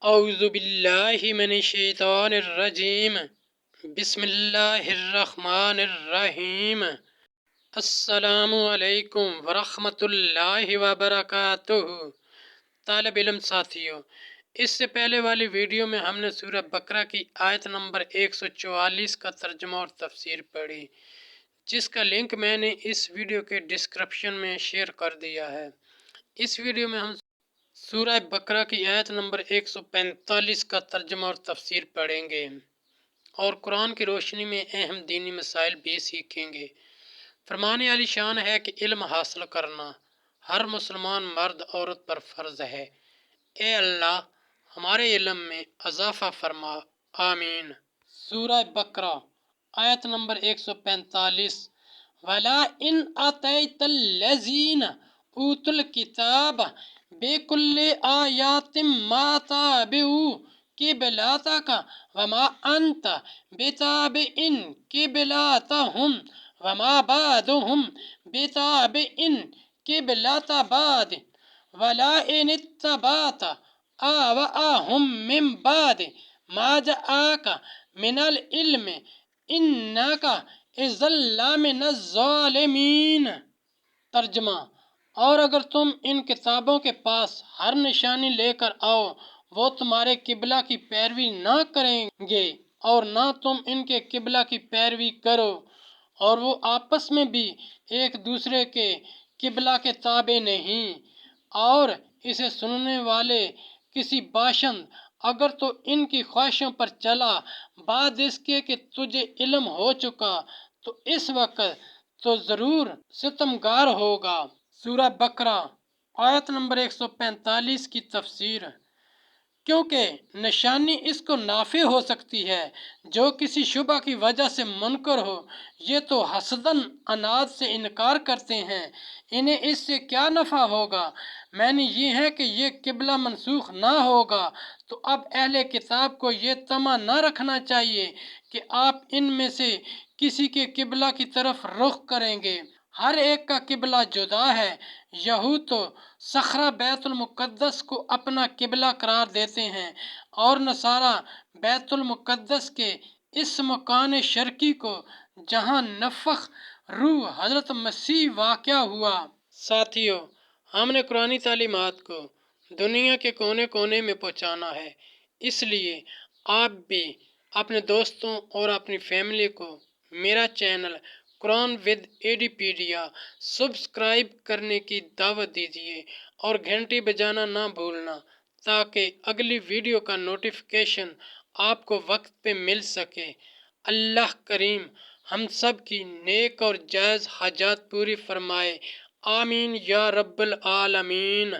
اعوذ باللہ من الشیطان الرجیم بسم اللہ الرحمن الرحیم السلام علیکم ورحمۃ اللہ وبرکاتہ۔ طالب علم ساتھیوں، اس سے پہلے والی ویڈیو میں ہم نے سورہ بقرہ کی آیت نمبر 144 کا ترجمہ اور تفسیر پڑھی، جس کا لنک میں نے اس ویڈیو کے ڈسکرپشن میں شیئر کر دیا ہے۔ اس ویڈیو میں ہم سورہ بقرہ کی آیت نمبر 145 کا ترجمہ اور تفسیر پڑھیں گے اور قرآن کی روشنی میں اہم دینی مسائل بھی سیکھیں گے۔ فرمان عالی شان ہے کہ علم حاصل کرنا ہر مسلمان مرد عورت پر فرض ہے۔ اے اللہ ہمارے علم میں اضافہ فرما، آمین۔ سورہ بقرہ آیت نمبر 145۔ وَلَا إِنْ أَتَيْتَ الَّذِينَ أُوتُوا الْكِتَابَ بِكُلِّ آيَاتٍ مَا تَتَبِعُوا قِبْلَتَكَ وَمَا أَنْتَ بِتَابِعٍ قِبْلَتَهُمْ وَمَا بَعْضُهُمْ بِتَابِعٍ قِبْلَةَ بَعْضٍ وَلَئِنِ اتَّبَعْتَ أَهْوَاءَهُمْ مِنْ بَعْدِ مَا جَاءَكَ مِنَ الْعِلْمِ إِنَّكَ إِذًا لَّمِنَ الظَّالِمِينَ۔ ترجمہ: اور اگر تم ان کتابوں کے پاس ہر نشانی لے کر آؤ، وہ تمہارے قبلہ کی پیروی نہ کریں گے اور نہ تم ان کے قبلہ کی پیروی کرو، اور وہ آپس میں بھی ایک دوسرے کے قبلہ کے تابع نہیں۔ اور اسے سننے والے کسی باشند اگر تو ان کی خواہشوں پر چلا بعد اس کے کہ تجھے علم ہو چکا، تو اس وقت تو ضرور ستمگار ہوگا۔ سورہ بقرہ آیت نمبر 145 کی تفسیر: کیونکہ نشانی اس کو نافع ہو سکتی ہے جو کسی شبہ کی وجہ سے منکر ہو۔ یہ تو حسداً عناد سے انکار کرتے ہیں، انہیں اس سے کیا نفع ہوگا؟ معنی یہ ہے کہ یہ قبلہ منسوخ نہ ہوگا، تو اب اہل کتاب کو یہ طمع نہ رکھنا چاہیے کہ آپ ان میں سے کسی کے قبلہ کی طرف رخ کریں گے۔ ہر ایک کا قبلہ جدا ہے۔ یہود تو صخرہ بیت المقدس کو اپنا قبلہ قرار دیتے ہیں، اور نصارہ بیت المقدس کے اس مکان شرقی کو جہاں نفخ روح حضرت مسیح واقع ہوا۔ ساتھیو، ہم نے قرآنی تعلیمات کو دنیا کے کونے کونے میں پہنچانا ہے، اس لیے آپ بھی اپنے دوستوں اور اپنی فیملی کو میرا چینل قرآن ود ایڈیپیڈیا سبسکرائب کرنے کی دعوت دیجیے اور گھنٹی بجانا نہ بھولنا، تاکہ اگلی ویڈیو کا نوٹیفیکیشن آپ کو وقت پہ مل سکے۔ اللہ کریم ہم سب کی نیک اور جائز حاجات پوری فرمائے، آمین یا رب العالمین۔